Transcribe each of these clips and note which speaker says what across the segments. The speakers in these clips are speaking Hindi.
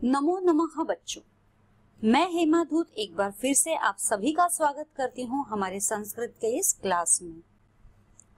Speaker 1: नमो नमः बच्चों, मैं हेमा धूत एक बार फिर से आप सभी का स्वागत करती हूँ हमारे संस्कृत के इस क्लास में।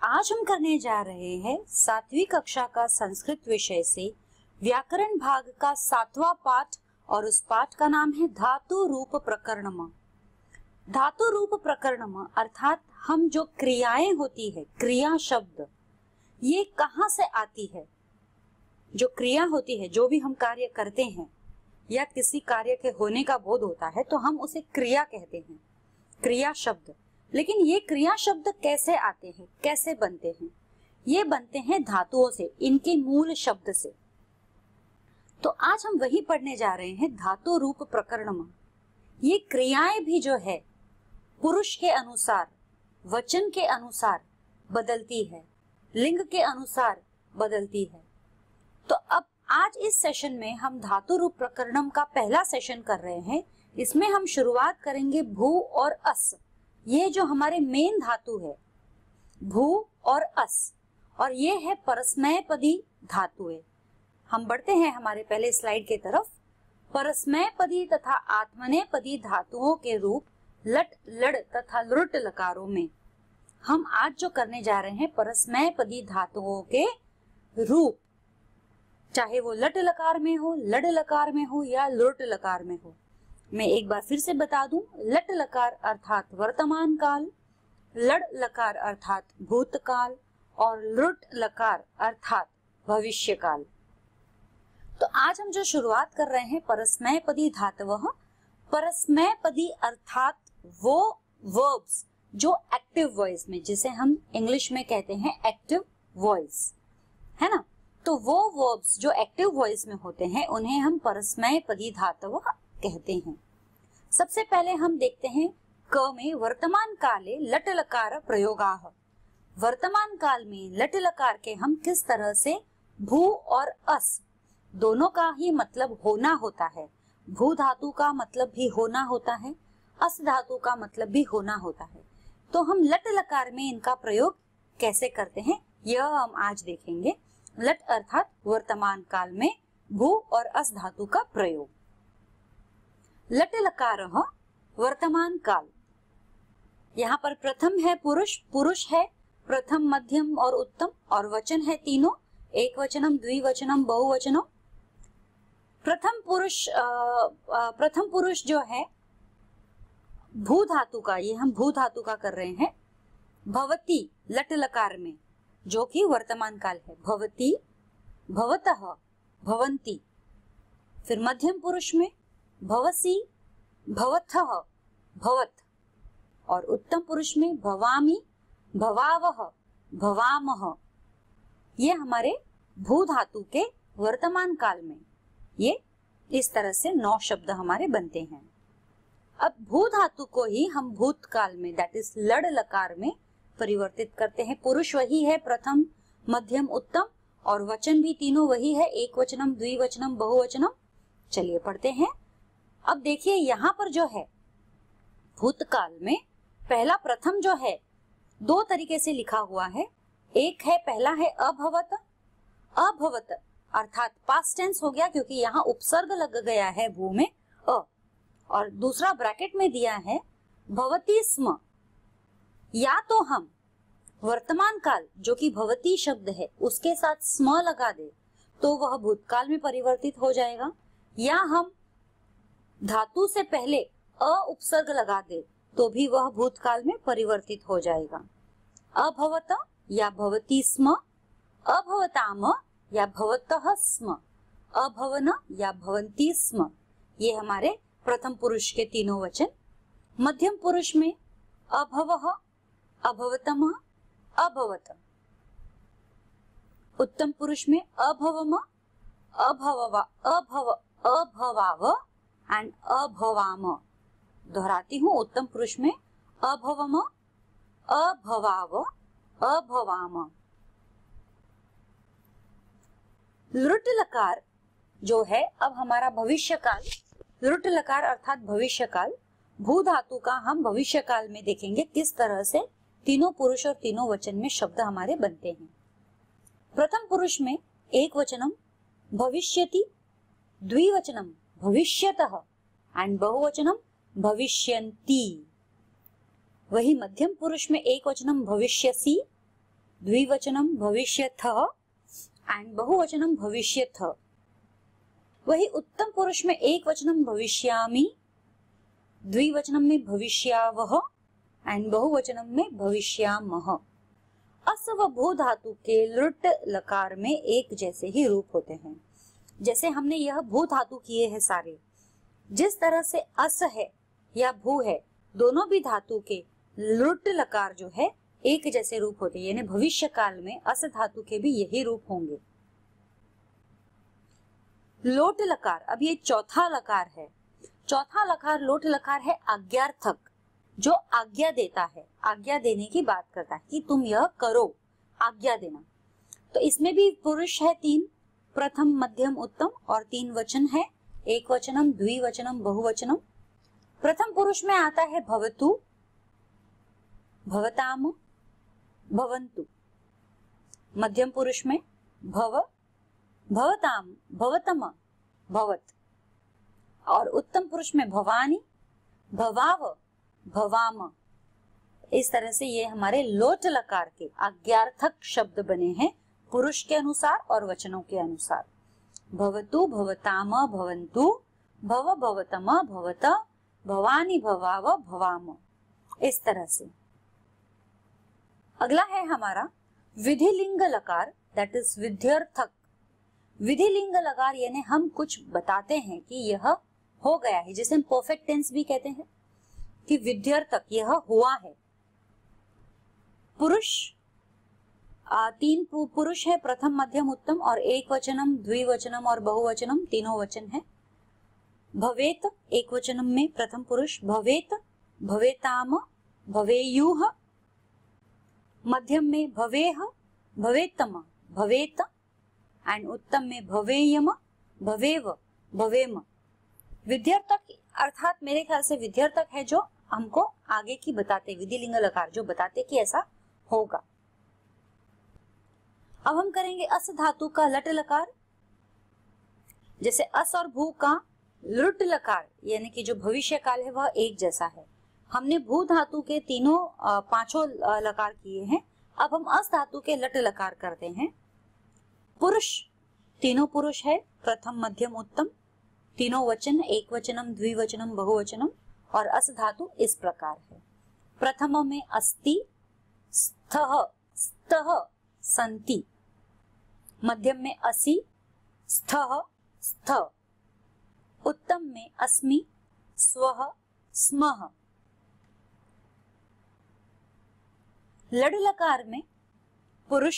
Speaker 1: आज हम करने जा रहे हैं 7वीं कक्षा का संस्कृत विषय से व्याकरण भाग का 7वां पाठ और उस पाठ का नाम है धातु रूप प्रकरणम। धातु रूप प्रकरणम अर्थात हम जो क्रियाएं होती है, क्रिया शब्द, ये कहाँ से आती है। जो क्रिया होती है, जो भी हम कार्य करते हैं या किसी कार्य के होने का बोध होता है तो हम उसे क्रिया कहते हैं, क्रिया शब्द। लेकिन ये क्रिया शब्द कैसे आते हैं, कैसे बनते हैं? ये बनते हैं धातुओं से, इनके मूल शब्द से। तो आज हम वही पढ़ने जा रहे हैं, धातु रूप प्रकरणम। ये क्रियाएं भी जो है पुरुष के अनुसार, वचन के अनुसार बदलती है, लिंग के अनुसार बदलती है। तो अब आज इस सेशन में हम धातु रूप प्रकरणम का पहला सेशन कर रहे हैं। इसमें हम शुरुआत करेंगे भू और अस। ये जो हमारे मेन धातु है, भू और अस, और ये है परस्मैपदी धातुएं। हम बढ़ते हैं हमारे पहले स्लाइड के तरफ। परस्मैपदी तथा आत्मनेपदी धातुओं के रूप लट, लड़ तथा लृट लकारों में हम आज जो करने जा रहे हैं परस्मैपदी धातुओं के रूप, चाहे वो लट लकार में हो, लड़ लकार में हो या लृट लकार में हो। मैं एक बार फिर से बता दूं, लट लकार अर्थात वर्तमान काल, लड़ लकार अर्थात भूतकाल और लृट लकार अर्थात भविष्य काल। तो आज हम जो शुरुआत कर रहे हैं परस्मैपदी धातवः। परस्मैपदी अर्थात वो वर्ब्स जो एक्टिव वॉइस में, जिसे हम इंग्लिश में कहते हैं एक्टिव वॉइस, है ना। तो वो वर्ब्स जो एक्टिव वॉइस में होते हैं उन्हें हम परस्मैपदी धातव कहते हैं। सबसे पहले हम देखते हैं क में वर्तमान काले लट लकार प्रयोगाः। वर्तमान काल में लट लकार के हम किस तरह से भू और अस दोनों का ही मतलब होना होता है। भू धातु का मतलब भी होना होता है, अस धातु का मतलब भी होना होता है। तो हम लट लकार में इनका प्रयोग कैसे करते हैं यह हम आज देखेंगे। लट अर्थात वर्तमान काल में भू और अस धातु का प्रयोग। लट लकारः वर्तमान काल। यहाँ पर प्रथम है पुरुष, पुरुष है प्रथम, मध्यम और उत्तम, और वचन है तीनों, एक वचनम, द्विवचनम, बहुवचनम। प्रथम पुरुष जो है भू धातु का, ये हम भू धातु का कर रहे हैं। भवती लट लकार में, जो कि वर्तमान काल है, भवती, भवतः, भवंती। फिर मध्यम पुरुष में भवसी, भवथः, भवत, और उत्तम पुरुष में भवामी, भवावह, भवामह। ये हमारे भू धातु के वर्तमान काल में ये इस तरह से 9 शब्द हमारे बनते हैं। अब भू धातु को ही हम भूतकाल में, दैट इज लड़ लकार में परिवर्तित करते हैं। पुरुष वही है प्रथम, मध्यम, उत्तम, और वचन भी तीनों वही है, एक वचनम, द्विवचनम, बहुवचनम। चलिए पढ़ते हैं। अब देखिए यहाँ पर जो है भूतकाल में पहला प्रथम जो है 2 तरीके से लिखा हुआ है। एक है, पहला है अभवत। अभवत अर्थात पास्ट टेंस हो गया क्योंकि यहाँ उपसर्ग लग गया है भू में अ, और दूसरा ब्रैकेट में दिया है भवती स्म। या तो हम वर्तमान काल जो कि भवती शब्द है उसके साथ स्म लगा दे तो वह भूतकाल में परिवर्तित हो जाएगा, या हम धातु से पहले अ उपसर्ग लगा दे तो भी वह भूतकाल में परिवर्तित हो जाएगा। अभवत या भवती स्म, अभवताम या भवतः स्म, अभवन या भवंती स्म। ये हमारे प्रथम पुरुष के तीनों वचन। मध्यम पुरुष में अभवः, अभवतम, अभवत। उत्तम पुरुष में अभवम, अभववा, अभवाव एंड अभवाम। दोहराती हूँ, उत्तम पुरुष में अभवम, अभवाव, अभवाम। लृट लकार जो है अब हमारा भविष्य काल। लृट लकार अर्थात भविष्य काल। भू धातु का हम भविष्य काल में देखेंगे किस तरह से तीनों पुरुष और तीनों वचन में शब्द हमारे बनते हैं। प्रथम पुरुष में एक वचनम भविष्यति, द्विवचनम भविष्यतः एंड बहुवचनम भविष्यन्ति। वही मध्यम पुरुष में एक वचनम भविष्यसि, द्विवचनम भविष्यथः एंड बहुवचनम भविष्यथ। वही उत्तम पुरुष में एक वचनम भविष्यामि, द्विवचनम में भविष्यावः एंड बहुवचनम में भविष्यामः। अस व भू धातु के लृट लकार में एक जैसे ही रूप होते हैं। जैसे हमने यह भू धातु किए हैं सारे, जिस तरह से अस है या भू है, दोनों भी धातु के लृट लकार जो है एक जैसे रूप होते हैं, यानी भविष्य काल में अस धातु के भी यही रूप होंगे। लोट लकार, अब ये चौथा लकार है। चौथा लकार लोट लकार है आज्ञार्थक, जो आज्ञा देता है, आज्ञा देने की बात करता है कि तुम यह करो, आज्ञा देना। तो इसमें भी पुरुष है 3, प्रथम मध्यम उत्तम, और 3 वचन है, एक वचनम द्विवचनम बहुवचनम। प्रथम पुरुष में आता है भवतु, भवताम, भवन्तु। मध्यम पुरुष में भव, भवताम, भवतम, भवत। और उत्तम पुरुष में भवानी, भवाव, भवाम। इस तरह से ये हमारे लोट लकार के आज्ञार्थक शब्द बने हैं पुरुष के अनुसार और वचनों के अनुसार। भवतु, भवताम, भवन्तु, भव, भवतम, भवत, भवानी, भवाव, भवाम। इस तरह से अगला है हमारा विधिलिंग लकार, दैट इज विध्यर्थक। विधिलिंग लकार यानी हम कुछ बताते हैं कि यह हो गया है, जिसे हम परफेक्ट टेंस भी कहते हैं कि विध्यर्थक, यह हुआ है। पुरुष 3 पुरुष है, प्रथम मध्यम उत्तम, और एक वचनम द्विवचनम और बहुवचनम, तीनों वचन है। भवेत एक वचनम में प्रथम पुरुष, भवेत, भवेताम, भवेयुः। मध्यम में भवेह, भवेतम, भवेत, एंड उत्तम में भवेयम, भवेव, भवेम। विध्यर्थक अर्थात मेरे ख्याल से विध्यर्थक है जो हमको आगे की बताते, विधिलिंग लकार जो बताते कि ऐसा होगा। अब हम करेंगे अस धातु का लट लकार। जैसे अस और भू का लृट लकार यानी कि जो भविष्य काल है वह एक जैसा है। हमने भू धातु के तीनों 5 लकार किए हैं। अब हम अस धातु के लट लकार करते हैं। पुरुष, तीनों पुरुष है, प्रथम मध्यम उत्तम, तीनों वचन, एक वचनम द्विवचनम बहुवचनम। और अस धातु इस प्रकार है। प्रथम में अस्ति, स्थः, स्तः, सन्ति। मध्यम में असि, स्थः, स्थ। उत्तम में अस्मि, स्वः, स्मः। लड लकार में पुरुष,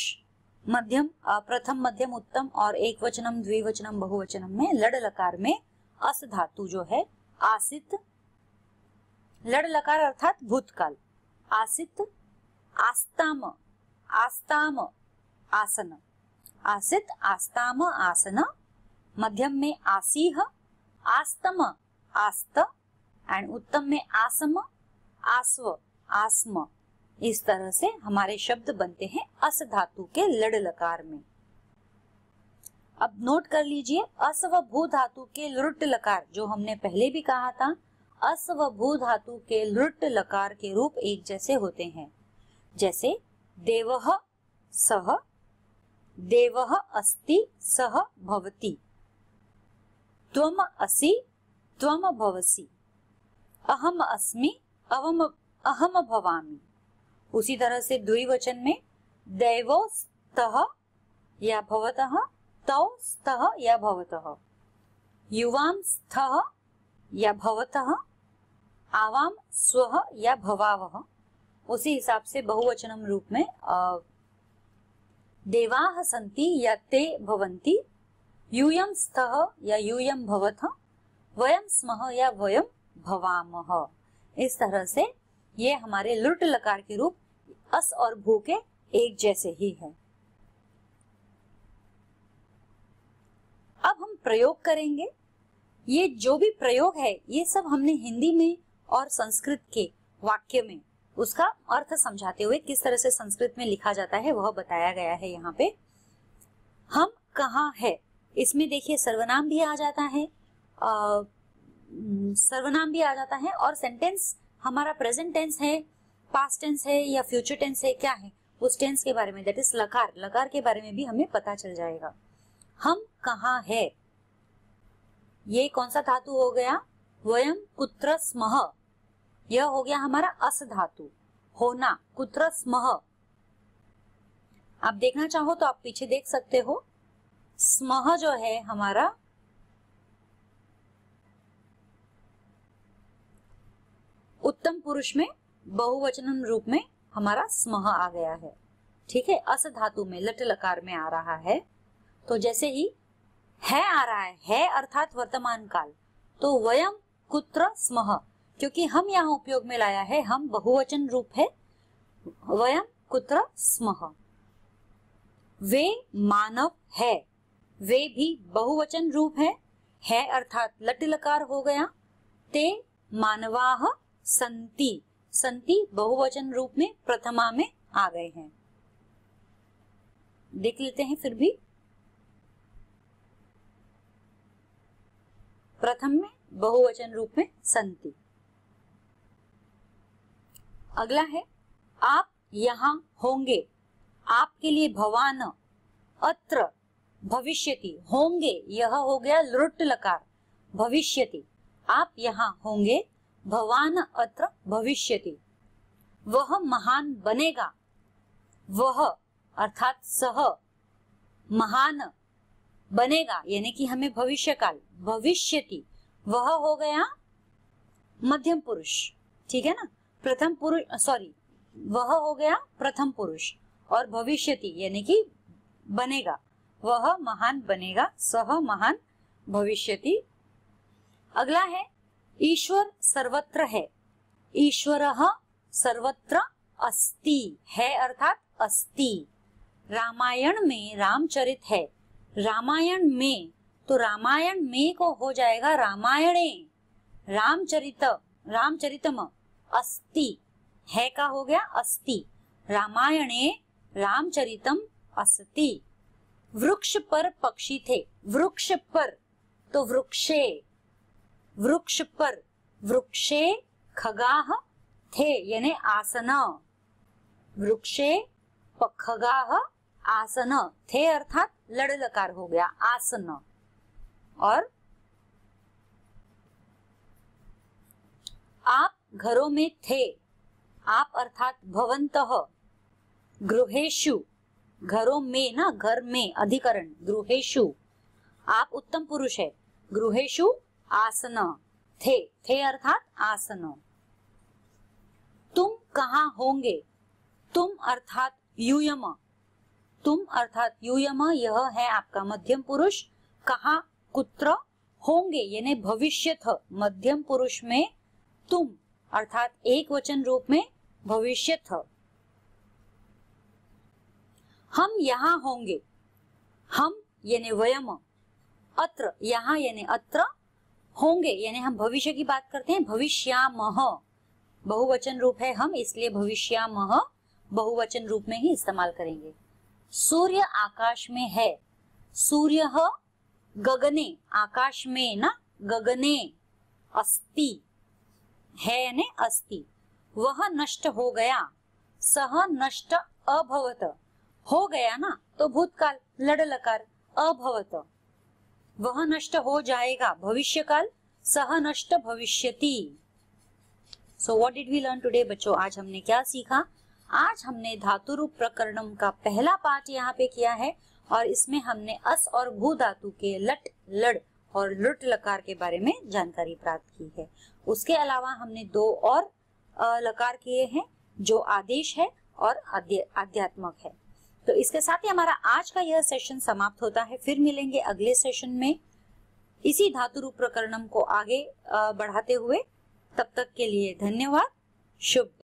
Speaker 1: मध्यम, प्रथम मध्यम उत्तम और एक वचनम द्विवचनम बहुवचनम में लड लकार में अस धातु जो है आसित। लड लकार अर्थात भूतकाल। आसित, आस्ताम, आस्ताम, आसन। आसित, आस्ताम, आसन। मध्यम में आसीह, आस्तम, आस्त, एंड उत्तम में आसम, आस्व, आस्म। इस तरह से हमारे शब्द बनते हैं अस धातु के लड लकार में। अब नोट कर लीजिए, अस व भू धातु के लृट लकार जो हमने पहले भी कहा था, अस व भू धातु के लृट लकार के रूप एक जैसे होते हैं। जैसे देवः सः, देवः अस्ति सः भवति, त्वम असि त्वम भवसि, अहम अस्मि अहम भवामि। उसी तरह से द्विवचन में दैवो स्तः या भवतः, तौ स्तः या भवतः, युवाम स्थः या भवतः, आवाम स्वः या भवावः। उसी हिसाब से बहुवचनम रूप में देवाः सन्ति या ते भवन्ति, यूयं स्तः या यूयं भवतः, वयं स्मः या वयं भवामः। इस तरह से ये हमारे लृट लकार के रूप अस और भू के एक जैसे ही है। अब हम प्रयोग करेंगे। ये जो भी प्रयोग है ये सब हमने हिंदी में और संस्कृत के वाक्य में उसका अर्थ समझाते हुए किस तरह से संस्कृत में लिखा जाता है वह बताया गया है। यहाँ पे हम कहाँ है, इसमें देखिए सर्वनाम भी आ जाता है सर्वनाम भी आ जाता है, और सेंटेंस हमारा प्रेजेंट टेंस है, पास्ट टेंस है या फ्यूचर टेंस है, क्या है उस टेंस के बारे में, दैट इज लकार, लकार के बारे में भी हमें पता चल जाएगा। हम कहाँ है, ये कौन सा धातु हो गया, वयम कुत्र स्मः, यह हो गया हमारा अस धातु, होना, कुत्र स्मः। आप देखना चाहो तो आप पीछे देख सकते हो, स्मः जो है हमारा उत्तम पुरुष में बहुवचन रूप में हमारा स्मः आ गया है, ठीक है, अस धातु में लट लकार में आ रहा है। तो जैसे ही है आ रहा है अर्थात वर्तमान काल, तो वयम कुत्र स्मः, क्योंकि हम यहाँ उपयोग में लाया है, हम बहुवचन रूप है, वयम कुत्र स्मः। वे मानव है, वे भी बहुवचन रूप है अर्थात लट लकार हो गया। ते मानवाः संति, संति बहुवचन रूप में प्रथमा में आ गए हैं। देख लेते हैं फिर भी, प्रथम में बहुवचन रूप में संति। अगला है आप यहाँ होंगे, आपके लिए भवान, अत्र भविष्यति, होंगे यह हो गया लृट लकार, भविष्यति, आप यहाँ होंगे, भवान अत्र भविष्यति। वह महान बनेगा, वह अर्थात सह महान बनेगा, यानी कि हमें भविष्य काल, भविष्यति, वह हो गया मध्यम पुरुष, ठीक है ना, प्रथम पुरुष, सॉरी, वह हो गया प्रथम पुरुष, और भविष्यति यानी कि बनेगा, वह महान बनेगा, सह महान भविष्यति। अगला है ईश्वर सर्वत्र है, ईश्वरः सर्वत्र अस्ति, है अर्थात अस्ति। रामायण में रामचरित है, रामायण में, तो रामायण में को हो जाएगा रामायणे, रामचरित, रामचरितम, अस्ति, है का हो गया अस्ति, रामायणे रामचरितम अस्ति। वृक्ष पर पक्षी थे, वृक्ष पर तो वृक्षे, वृक्ष पर, वृक्षे खगाः थे यानी आसन, वृक्षे खगाः आसन, थे अर्थात लड़ लकार हो गया आसन। और आप घरों में थे, आप अर्थात भवन्तः, गृहेषु, घरों में ना, घर में अधिकरण, गृहेषु, आप उत्तम पुरुष है, गृहेषु आसन, थे अर्थात आसन। तुम कहाँ होंगे, तुम अर्थात यूयम, तुम अर्थात यूयम, यह है आपका मध्यम पुरुष, कहाँ कुत्र, होंगे यानी भविष्यथ, मध्यम पुरुष में तुम अर्थात एक वचन रूप में भविष्यथ। हम यहाँ होंगे, हम यानी वयम, अत्र यहाँ यानी अत्र, होंगे यानी हम भविष्य की बात करते हैं, भविष्यामः बहुवचन रूप है हम, इसलिए भविष्यामः बहुवचन रूप में ही इस्तेमाल करेंगे। सूर्य आकाश में है, सूर्य गगने, आकाश में ना, गगने अस्ति, है यानी अस्ति। वह नष्ट हो गया, सह नष्ट अभवत, हो गया ना तो भूतकाल लड़ लकार, अभवत, वह नष्ट हो जाएगा, भविष्य काल, सह नष्ट भविष्यति। So what did we learn today बच्चों, आज हमने क्या सीखा, आज हमने धातु रूप प्रकरणम का पहला पार्ट यहाँ पे किया है, और इसमें हमने अस और भू धातु के लट, लड़ और लुट लकार के बारे में जानकारी प्राप्त की है। उसके अलावा हमने दो और लकार किए हैं, जो आदेश है और आध्यात्मक है। तो इसके साथ ही हमारा आज का यह सेशन समाप्त होता है। फिर मिलेंगे अगले सेशन में इसी धातु रूप प्रकरणम को आगे बढ़ाते हुए। तब तक के लिए धन्यवाद। शुभ दिन।